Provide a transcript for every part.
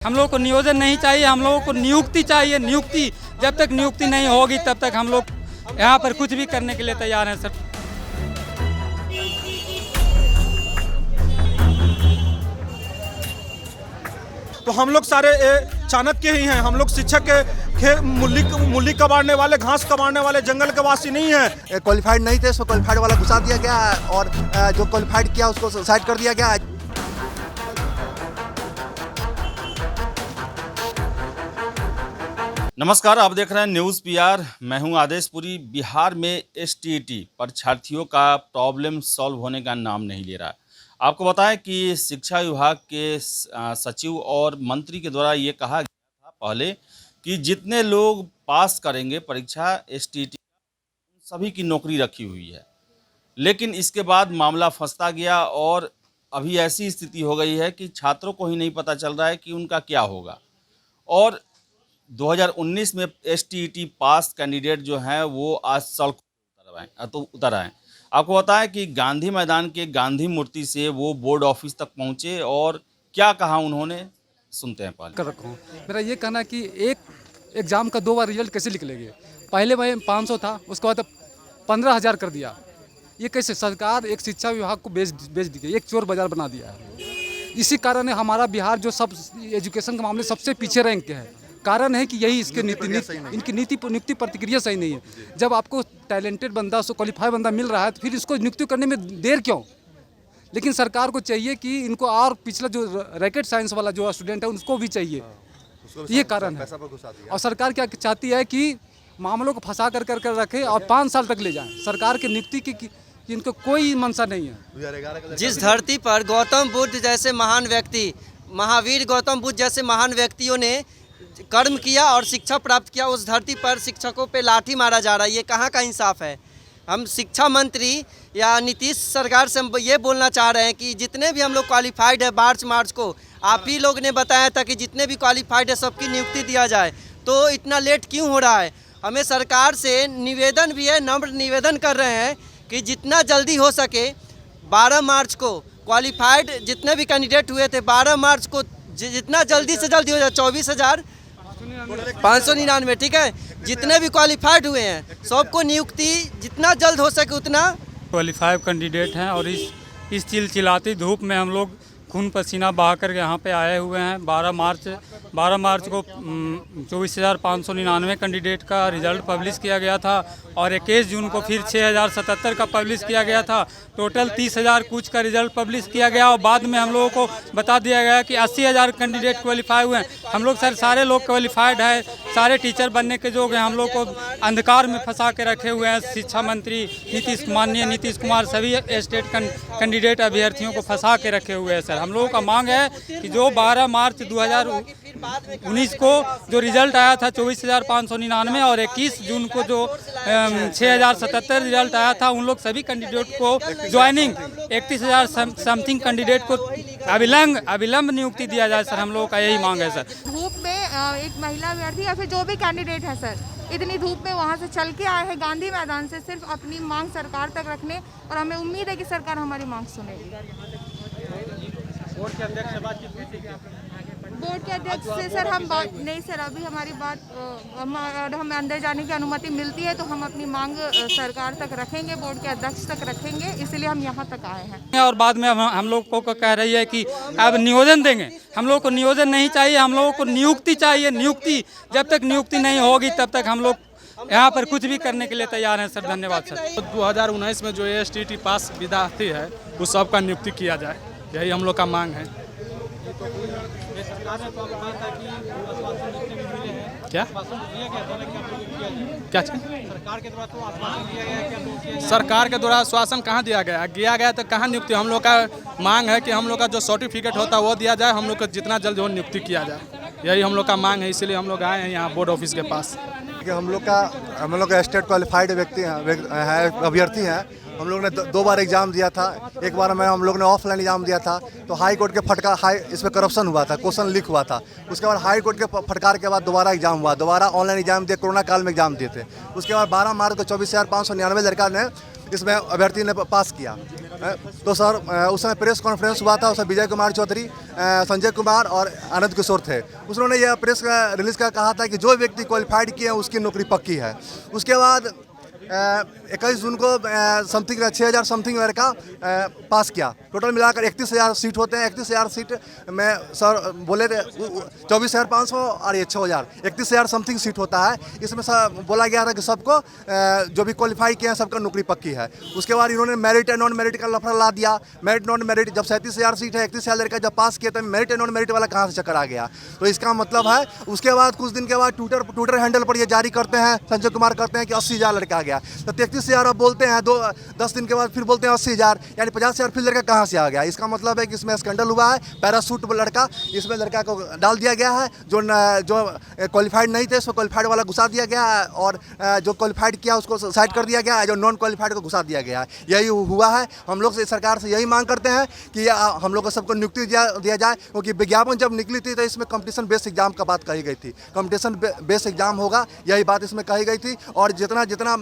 हम लोग को नियोजन नहीं चाहिए, हम लोगों को नियुक्ति चाहिए। नियुक्ति जब तक नियुक्ति नहीं होगी तब तक हम लोग यहाँ पर कुछ भी करने के लिए तैयार हैं सर। तो हम लोग सारे चाणक्य ही हैं। हम लोग शिक्षक के मूली कबाड़ने वाले, घास कबाड़ने वाले, जंगल के वासी नहीं हैं। क्वालिफाइड नहीं थे, उसको क्वालिफाइड वाला घुसा दिया गया और जो क्वालिफाइड किया उसको साइड कर दिया गया। नमस्कार, आप देख रहे हैं न्यूज़ पीआर। मैं हूं आदेशपुरी। बिहार में एसटीईटी परीक्षार्थियों का प्रॉब्लम सॉल्व होने का नाम नहीं ले रहा। आपको बताएं कि शिक्षा विभाग के सचिव और मंत्री के द्वारा ये कहा गया था पहले कि जितने लोग पास करेंगे परीक्षा एसटीईटी सभी की नौकरी रखी हुई है, लेकिन इसके बाद मामला फंसता गया और अभी ऐसी स्थिति हो गई है कि छात्रों को ही नहीं पता चल रहा है कि उनका क्या होगा। और 2019 में एसटीईटी पास कैंडिडेट जो हैं वो आज सड़क उतर आए। आपको बताएं कि गांधी मैदान के गांधी मूर्ति से वो बोर्ड ऑफिस तक पहुंचे और क्या कहा उन्होंने, सुनते हैं। पहले कर रखा हूँ, मेरा ये कहना है कि एक एग्ज़ाम का 2 बार रिजल्ट कैसे निकलेंगे। पहले मैं 500 था, उसके बाद 15,000 कर दिया। ये कैसे? सरकार एक शिक्षा विभाग को बेच दी, एक चोर बाजार बना दिया है। इसी कारण हमारा बिहार जो सब एजुकेशन के मामले सबसे पीछे रैंक के है। कारण है कि यही इसके इनकी नियुक्ति प्रतिक्रिया सही नहीं है। जब आपको टैलेंटेड बंदा, सो क्वालिफाइड बंदा मिल रहा है तो फिर इसको नियुक्ति करने में देर क्यों? लेकिन सरकार को चाहिए कि इनको और पिछला जो रैकेट साइंस वाला जो स्टूडेंट है उनको भी चाहिए। ये कारण है। और सरकार क्या चाहती है कि मामलों को फंसा कर रखे और 5 साल तक ले जाएं। सरकार की नियुक्ति की इनको कोई मंशा नहीं है। जिस धरती पर गौतम बुद्ध जैसे महान व्यक्ति, महावीर गौतम बुद्ध जैसे महान व्यक्तियों ने कर्म किया और शिक्षा प्राप्त किया, उस धरती पर शिक्षकों पे लाठी मारा जा रहा है। ये कहाँ का इंसाफ है? हम शिक्षा मंत्री या नीतीश सरकार से हम ये बोलना चाह रहे हैं कि जितने भी हम लोग क्वालिफाइड है, मार्च को आप ही लोग ने बताया था कि जितने भी क्वालिफाइड है सबकी नियुक्ति दिया जाए, तो इतना लेट क्यों हो रहा है? हमें सरकार से निवेदन भी है, नम्र निवेदन कर रहे हैं कि जितना जल्दी हो सके 12 मार्च को क्वालिफाइड जितने भी कैंडिडेट हुए थे 12 मार्च को जितना जल्दी से जल्दी हो जाए। 24,599, ठीक है, जितने भी क्वालिफाइड हुए हैं सबको नियुक्ति जितना जल्द हो सके उतना। क्वालिफाइड कैंडिडेट हैं और इस चिलचिलाती धूप में हम लोग खून पसीना बहा कर यहाँ पे आए हुए हैं। 12 मार्च को 24,599 कैंडिडेट का रिजल्ट पब्लिश किया गया था और 21 जून को फिर 6,077 का पब्लिश किया गया था। टोटल 30,000 कुछ का रिजल्ट पब्लिश किया गया और बाद में हम लोगों को बता दिया गया कि 80,000 कैंडिडेट क्वालिफाई हुए हैं। हम लोग सारे लोग क्वालिफाइड है, सारे टीचर बनने के जोग हैं। हम लोग को अंधकार में फंसा के रखे हुए हैं शिक्षा मंत्री माननीय नीतीश कुमार, सभी स्टेट कैंडिडेट अभ्यर्थियों को फंसा के रखे हुए हैं। सर, हम लोगों का मांग है कि जो 12 मार्च 2019 को जो रिजल्ट आया था 24,599 और 21 जून को जो 6,077 रिजल्ट आया था, उन लोग सभी कैंडिडेट को ज्वाइनिंग 31,000 समथिंग कैंडिडेट को अविलंब नियुक्ति दिया जाए। सर, हम लोगों का यही मांग है। सर, धूप में एक महिला अभ्यर्थी या फिर जो भी कैंडिडेट है सर, इतनी धूप में वहाँ से चल के आए हैं गांधी मैदान से सिर्फ अपनी मांग सरकार तक रखने, और हमें उम्मीद है कि सरकार हमारी मांग सुनेगी। बोर्ड के अध्यक्ष से सर हम बात नहीं, सर अभी हमारी बात हमें अंदर जाने की अनुमति मिलती है तो हम अपनी मांग सरकार तक रखेंगे, बोर्ड के अध्यक्ष तक रखेंगे, इसलिए हम यहाँ तक आए हैं। और बाद में हम लोग को कह रही है कि अब नियोजन देंगे। हम लोग को नियोजन नहीं चाहिए, हम लोगों को नियुक्ति चाहिए। नियुक्ति जब तक नियुक्ति नहीं होगी तब तक हम लोग यहाँ पर कुछ भी करने के लिए तैयार हैं। सर, धन्यवाद। सर, 2019 में जो एसटीईटी पास विद्यार्थी है उस सबका नियुक्ति किया जाए, यही हम लोग का मांग है। क्या सरकार के द्वारा आश्वासन कहाँ दिया गया तो कहाँ नियुक्ति? हम लोग का मांग है कि हम लोग का जो सर्टिफिकेट होता है वो दिया जाए, हम लोग को जितना जल्द हो नियुक्ति किया जाए, यही हम लोग का मांग है। इसीलिए हम लोग आए हैं यहाँ बोर्ड ऑफिस के पास। हम लोग का स्टेट क्वालिफाइड व्यक्ति है, अभ्यर्थी हैं। हम लोग ने 2 बार एग्जाम दिया था। एक बार में हम लोग ने ऑफलाइन एग्जाम दिया था तो हाई कोर्ट के इसमें करप्शन हुआ था, क्वेश्चन लीक हुआ था। उसके बाद हाई कोर्ट के फटकार के बाद दोबारा एग्जाम हुआ, दोबारा ऑनलाइन एग्जाम दिए, कोरोना काल में एग्जाम दिए थे। उसके बाद 12 मार्च को 24,599 लड़का ने इसमें अभ्यर्थी ने पास किया। तो सर उस समय प्रेस कॉन्फ्रेंस हुआ था, उसमें विजय कुमार चौधरी, संजय कुमार और आनंद किशोर थे। उन्होंने यह प्रेस रिलीज का कहा था कि जो व्यक्ति क्वालिफाइड किए हैं उसकी नौकरी पक्की है। उसके बाद 21 जून को समथिंग 6000 समथिंग लड़का पास किया। टोटल मिलाकर 31,000 सीट होते हैं। 31,000 सीट में सर बोले थे 24,500 और ये 6,000, 31,000 समथिंग सीट होता है। इसमें सर बोला गया था कि सबको जो भी क्वालिफाई किए हैं सबका नौकरी पक्की है। उसके बाद इन्होंने मेरिट एंड नॉन मेरिट का लफड़ा ला दिया। मेरिट नॉन मेरिट जब 37,000 सीट है, 31,000 लड़का जब पास किया तो मेरिट एंड नॉन मेरिट वाला कहाँ से चक्कर आ गया। तो इसका मतलब है उसके बाद कुछ दिन के बाद ट्विटर हैंडल पर ये जारी करते हैं, संजय कुमार करते हैं कि 80,000 लड़का आ गया। तो 33,000 अब बोलते हैं, 10 दिन के बाद फिर बोलते हैं 80,000, यानी 50,000 फिर लड़का कहाँ से आ गया। इसका मतलब है कि इसमें स्कैंडल हुआ है। पैरासूट लड़का, इसमें लड़का को डाल दिया गया है। जो क्वालिफाइड नहीं थे उसको क्वालिफाइड वाला घुसा दिया गया है, और जो क्वालिफाइड किया उसको साइड कर दिया गया है, जो नॉन क्वालिफाइड को घुसा दिया गया है। यही हुआ है। हम लोग सरकार से यही मांग करते हैं कि हम लोग को सबको नियुक्ति दिया जाए, क्योंकि विज्ञापन जब निकली थी तो इसमें कंपटीशन बेस्ड एग्जाम का बात कही गई थी। कंपटीशन बेस्ड एग्जाम होगा, यही बात इसमें कही गई थी। और जितना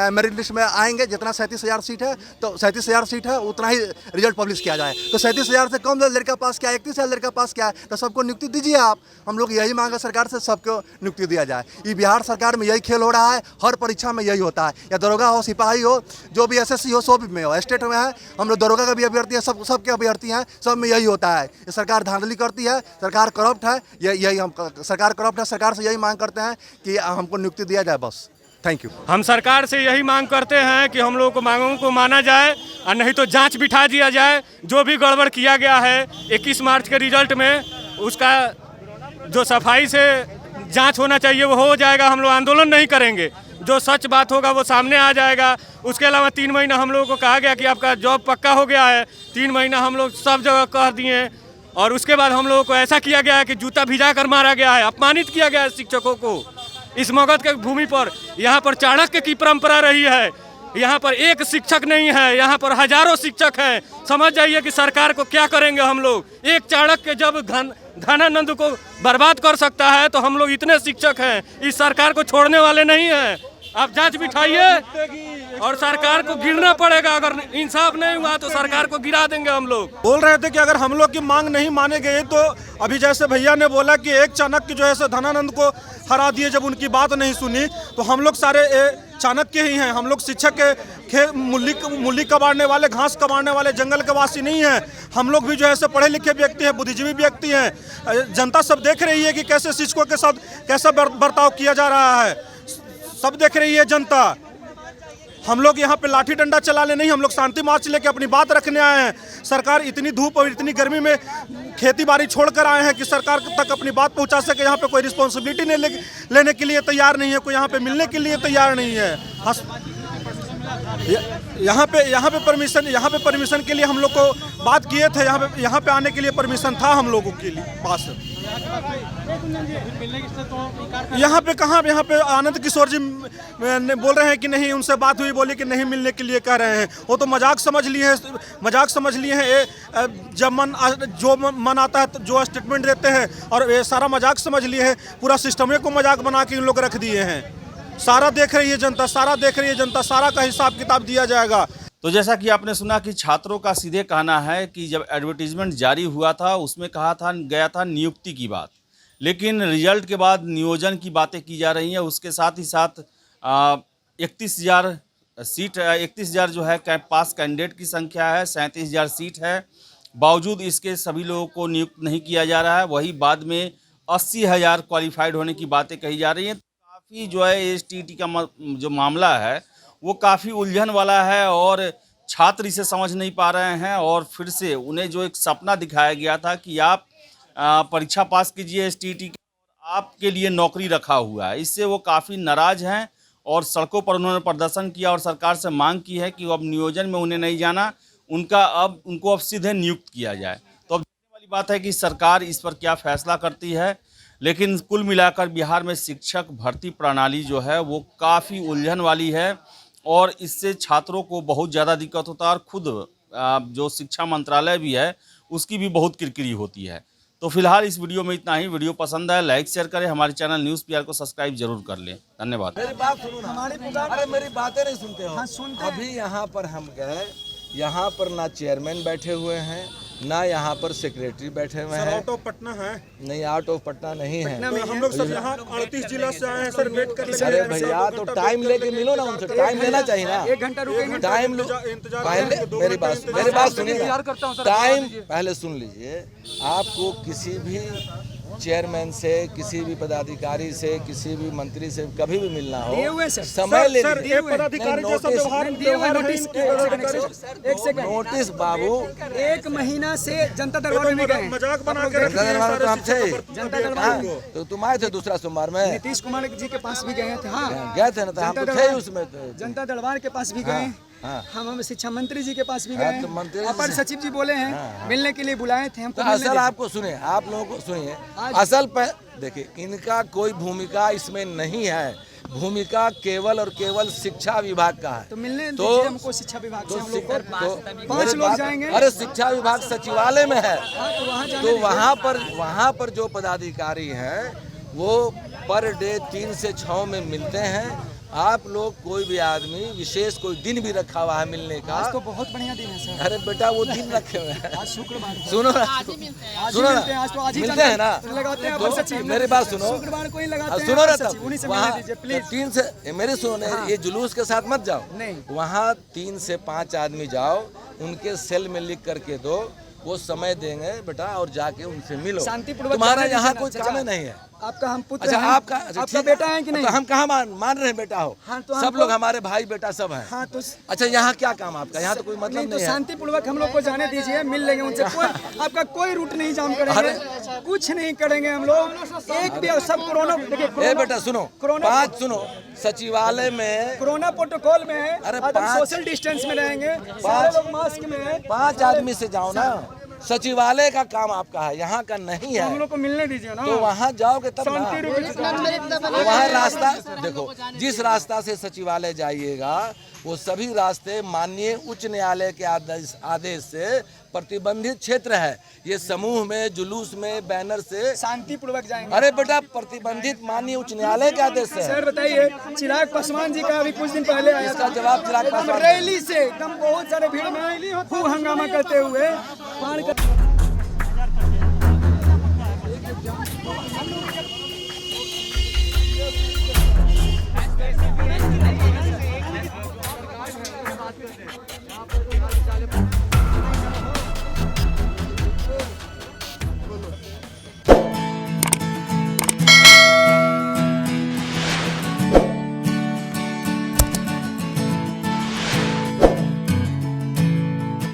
मेरिट लिस्ट में आएंगे, जितना 37,000 सीट है तो 37,000 सीट है उतना ही रिजल्ट पब्लिश किया जाए। तो 37,000 से कम लड़का पास किया, 31,000 लड़का पास किया है, तो सबको नियुक्ति दीजिए आप। हम लोग यही मांग है सरकार से, सबको नियुक्ति दिया जाए। ये बिहार सरकार में यही खेल हो रहा है। हर परीक्षा में यही होता है, या दरोगा हो, सिपाही हो, जो भी SSC हो, सब में हो, स्टेट में है। हम लोग दरोगा का भी अभ्यर्थी है, सबके अभ्यर्थी हैं, सब में यही होता है। ये सरकार धांधली करती है, सरकार करप्ट है। यही हम सरकार करप्ट है। सरकार से यही मांग करते हैं कि हमको नियुक्ति दिया जाए, बस। Thank you. हम सरकार से यही मांग करते हैं कि हम लोगों को मांगों को माना जाए, और नहीं तो जांच बिठा दिया जाए। जो भी गड़बड़ किया गया है 21 मार्च के रिजल्ट में, उसका जो सफाई से जांच होना चाहिए वो हो जाएगा। हम लोग आंदोलन नहीं करेंगे, जो सच बात होगा वो सामने आ जाएगा। उसके अलावा 3 महीना हम लोगों को कहा गया कि आपका जॉब पक्का हो गया है। 3 महीना हम लोग सब जगह कह दिए, और उसके बाद हम लोगों को ऐसा किया गया है कि जूता भिजा कर मारा गया है, अपमानित किया गया है शिक्षकों को। इस मगध के भूमि पर, यहाँ पर चाणक्य की परंपरा रही है। यहाँ पर एक शिक्षक नहीं है, यहाँ पर हजारों शिक्षक हैं। समझ जाइए कि सरकार को क्या करेंगे हम लोग। एक चाणक्य जब घनानंद को बर्बाद कर सकता है, तो हम लोग इतने शिक्षक हैं, इस सरकार को छोड़ने वाले नहीं हैं। आप जांच बिठाइए, और सरकार को गिरना पड़ेगा। अगर इंसाफ नहीं हुआ तो सरकार को गिरा देंगे हम लोग। बोल रहे थे कि अगर हम लोग की मांग नहीं माने गए, तो अभी जैसे भैया ने बोला कि एक चाणक्य जो है सो धनानंद को हरा दिए, जब उनकी बात नहीं सुनी, तो हम लोग सारे चाणक्य ही हैं। हम लोग शिक्षक के मूली कबाड़ने वाले, घास कबाड़ने वाले, जंगल के वासी नहीं हैं। हम लोग भी जो है सो पढ़े लिखे व्यक्ति हैं, बुद्धिजीवी व्यक्ति हैं। जनता सब देख रही है कि कैसे शिक्षकों के साथ कैसा बर्ताव किया जा रहा है, सब देख रही है जनता। हम लोग यहाँ पे लाठी डंडा चलाने नहीं, हम लोग शांति मार्च लेके अपनी बात रखने आए हैं। सरकार इतनी धूप और इतनी गर्मी में खेती बाड़ी छोड़कर आए हैं कि सरकार तक अपनी बात पहुँचा सके। यहाँ पे कोई रिस्पॉन्सिबिलिटी नहीं लेने के लिए तैयार नहीं है, कोई यहाँ पे मिलने के लिए तैयार नहीं है। यहाँ पे परमिशन के लिए हम लोग को बात किए थे, यहाँ पे आने के लिए परमिशन था हम लोगों के लिए पास। यहाँ पे कहाँ, यहाँ पे आनंद किशोर जी ने बोल रहे हैं कि नहीं, उनसे बात हुई, बोले कि नहीं मिलने के लिए कह रहे हैं। वो तो मजाक समझ लिए हैं। जब जो मन आता है जो स्टेटमेंट देते हैं, और ये सारा मजाक समझ लिए हैं। पूरा सिस्टम को मजाक बना के इन लोग रख दिए हैं। सारा देख रही है जनता, सारा का हिसाब किताब दिया जाएगा। तो जैसा कि आपने सुना कि छात्रों का सीधे कहना है कि जब एडवर्टीजमेंट जारी हुआ था उसमें कहा गया था नियुक्ति की बात, लेकिन रिजल्ट के बाद नियोजन की बातें की जा रही हैं। उसके साथ ही साथ 31,000 सीट, 31,000 जो है पास कैंडिडेट की संख्या है, 37,000 सीट है। बावजूद इसके सभी लोगों को नियुक्त नहीं किया जा रहा है। वही बाद में 80,000 क्वालिफाइड होने की बातें कही जा रही हैं। काफ़ी जो है STT का जो मामला है वो काफ़ी उलझन वाला है, और छात्र इसे समझ नहीं पा रहे हैं। और फिर से उन्हें जो एक सपना दिखाया गया था कि आप परीक्षा पास कीजिए STT की, आपके लिए नौकरी रखा हुआ है, इससे वो काफ़ी नाराज़ हैं। और सड़कों पर उन्होंने प्रदर्शन किया और सरकार से मांग की है कि अब नियोजन में उन्हें नहीं जाना, उनको अब सीधे नियुक्त किया जाए। तो अब देखने वाली बात है कि सरकार इस पर क्या फैसला करती है। लेकिन कुल मिलाकर बिहार में शिक्षक भर्ती प्रणाली जो है वो काफ़ी उलझन वाली है, और इससे छात्रों को बहुत ज़्यादा दिक्कत होता है। और खुद जो शिक्षा मंत्रालय भी है उसकी भी बहुत किरकिरी होती है। तो फिलहाल इस वीडियो में इतना ही। वीडियो पसंद आए लाइक शेयर करें, हमारे चैनल न्यूज़ PR को सब्सक्राइब जरूर कर लें। धन्यवाद। मेरी बात सुनो ना, अरे मेरी बातें नहीं सुनते हो। हाँ, सुनते। अभी यहाँ पर हम गए यहाँ पर ना चेयरमैन बैठे हुए हैं, ना यहाँ पर सेक्रेटरी बैठे हुए हैं। आउट ऑफ पटना है? नहीं, आउट ऑफ पटना नहीं है। तो हम लोग सब यहाँ 38 जिला से आए हैं सर, वेट कर रहे हैं। अरे भैया, तो टाइम लेके मिलो ना उनसे, टाइम लेना चाहिए ना। 1 घंटा रुकेंगे। टाइम लो पहले, मेरी बात सुनिए ना। टाइम पहले सुन लीजिए। आपको किसी भी चेयरमैन से, किसी भी पदाधिकारी से, किसी भी मंत्री से कभी भी मिलना हो, समय ले लीजिए। नोटिस बाबू 1 महीना से जनता दरबार में गए, मजाक बना के जनता दरबार तो हम थे। जनता दरबार तो तुम आए थे दूसरा सोमवार में, नीतीश कुमार जी के पास भी गए थे। हाँ, गए थे ना, तो हम तो थे उसमें। जनता दरबार के पास भी गए। हाँ। हम शिक्षा मंत्री जी के पास भी हाँ, गए। तो मंत्री अपर सचिव जी बोले हैं मिलने के लिए बुलाए थे हमको। तो असल आपको सुनिए, आप लोगों को सुनिए, असल पर देखिए, इनका कोई भूमिका इसमें नहीं है। भूमिका केवल और केवल शिक्षा विभाग का है। तो मिलने तो दीजिए हमको शिक्षा विभाग से। हम लोग को 5 लोग जाएंगे। अरे शिक्षा विभाग सचिवालय में है। तो वहाँ पर जो पदाधिकारी हैं वो पर डे 3 से 6 में मिलते हैं। आप लोग कोई भी आदमी विशेष कोई दिन भी रखा हुआ है मिलने का। आज तो बहुत बढ़िया दिन है सर। अरे बेटा, वो दिन रखे हुए हैं। आज शुक्रवार, सुनो ना, सुनो ना, आज तो आज ही मिलते हैं ना, लगाते हैं। तो सचिव मेरी बात सुनो, शुक्रवार को ही लगाते हैं। सुनो ना, सचिव उन्हीं तब से वहाँ मिलने दीजिए प्लीज। 3 से मेरे सुनो, ये जुलूस के साथ मत जाओ। नहीं, वहाँ 3 से 5 आदमी जाओ, उनके सेल में लिख करके दो, वो समय देंगे बेटा, और जाके उनसे मिलो। शांतिपूर्वक। तुम्हारा यहाँ कोई काम नहीं है। आपका हम पुत्र अच्छा, हैं। आपका बेटा है कि नहीं? तो हम कहाँ मान रहे हैं बेटा हो? हाँ, तो सब लोग हमारे भाई बेटा सब हैं। हाँ, तो अच्छा, यहाँ क्या काम आपका? यहाँ तो कोई मतलब नहीं तो है। शांतिपूर्वक हम लोग को जाने दीजिए, मिल लेंगे उनसे। कोई आपका कोई रूट नहीं जाम करेंगे, कुछ नहीं करेंगे हम लोग। एक भी सब कोरोना, देखिए बेटा सुनो, 5 सुनो, सचिवालय में कोरोना प्रोटोकॉल में है। अरे, सोशल डिस्टेंस में रहेंगे, सारे लोग मास्क में है। 5 आदमी से जाओ ना। सचिवालय का काम आपका है, यहाँ का नहीं है। हम लोग को मिलने दीजिए ना। तो वहाँ जाओगे तब ना। तो वहाँ रास्ता देखो, जिस रास्ता से सचिवालय जाइएगा वो सभी रास्ते माननीय उच्च न्यायालय के आदेश से प्रतिबंधित क्षेत्र है। ये समूह में, जुलूस में, बैनर से शांतिपूर्वक जाएंगे। अरे बेटा, प्रतिबंधित माननीय उच्च न्यायालय के आदेश से। सर बताइए, चिराग पासवान जी का अभी कुछ दिन पहले आया था जवाब। चिराग पासवान रैली से एकदम बहुत सारे भीड़ में खूब हंगामा करते हुए